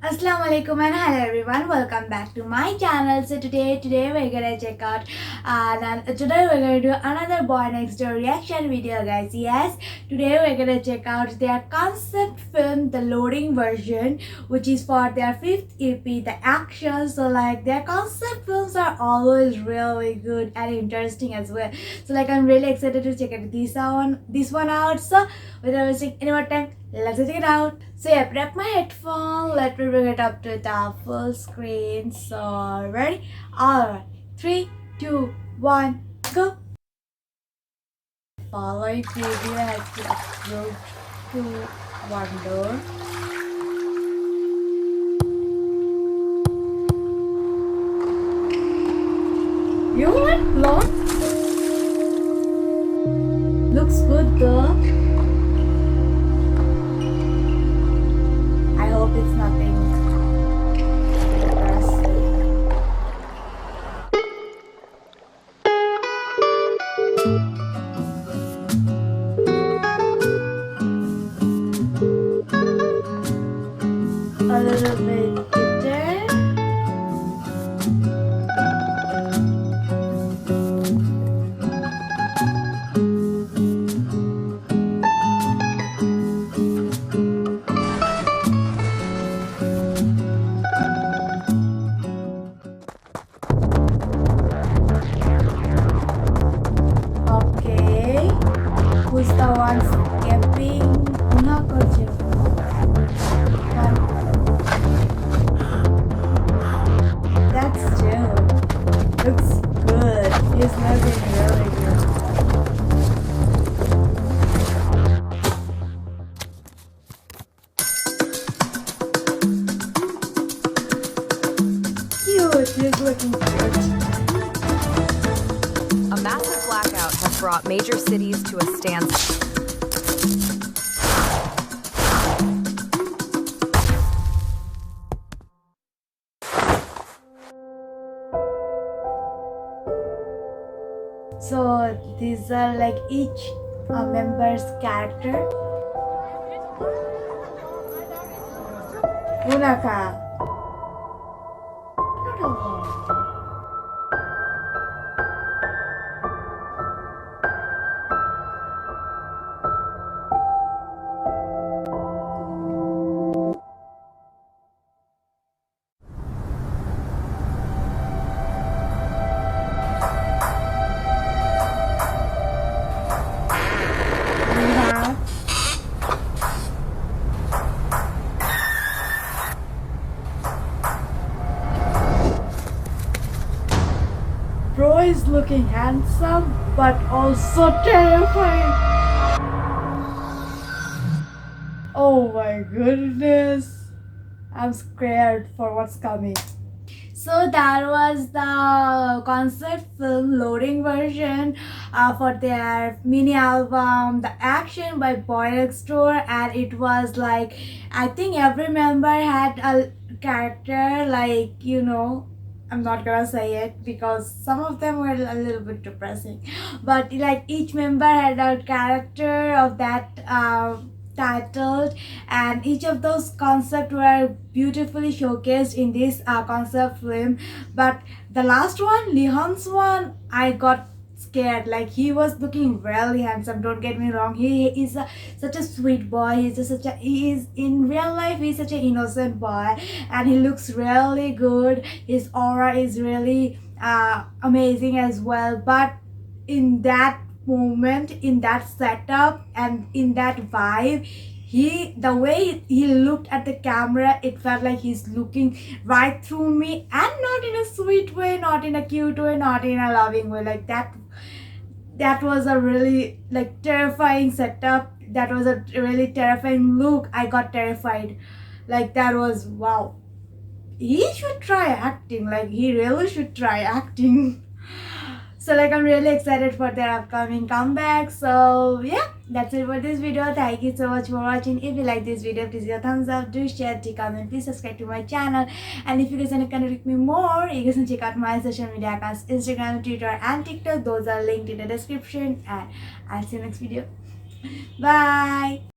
Assalamu alaikum and hello everyone, welcome back to my channel. So today we're gonna check out today we're gonna do another Boy Next Door reaction video, guys. Yes, today we're gonna check out their concept film, the loading version, which is for their 5th EP, the action. So like their concept films are always really good and interesting as well. So like I'm really excited to check out this one out. So without wasting any more time, let's check it out. So yeah, prep my headphone. Let me bring it up to the full screen. So ready? Alright. 3, 2, 1, go. Following preview has been approved to ONEDOOR. You went long? Looks good though. I hope it's nothing drastic. A little bit bitter. Okay, who's the one camping? Una kerja. That's Joe. Looks good. He's looking really good. Cute. He's looking cute. A massive blackout has brought major cities to a standstill. So these are like each member's character. Unaka. Leehan. Bro is looking handsome but also terrifying. Oh my goodness. I'm scared for what's coming. So that was the concept film loading version for their mini album, The Action by BOYNEXTDOOR, and it was like, I think every member had a character, like, I'm not gonna say it because some of them were a little bit depressing, but like each member had a character of that titled, and each of those concepts were beautifully showcased in this concept film. But the last one, Leehan's one, I got scared. Like, he was looking really handsome, don't get me wrong. He is such a sweet boy. He is in real life, he's such an innocent boy, and he looks really good. His aura is really amazing as well. But in that moment, in that setup, and in that vibe, the way he looked at the camera, it felt like he's looking right through me, and not in a sweet way, not in a cute way, not in a loving way. Like that was a really like terrifying setup. That was a really terrifying look. I got terrified. Like, that was wow. He should try acting. Like, he really should try acting. So like, I'm really excited for their upcoming comeback. So yeah, that's it for this video. Thank you so much for watching. If you like this video, please give a thumbs up, do share, do comment, please subscribe to my channel. And if you guys want to connect with me more, you guys can check out my social media accounts, Instagram, Twitter and TikTok. Those are linked in the description, and I'll see you next video. Bye.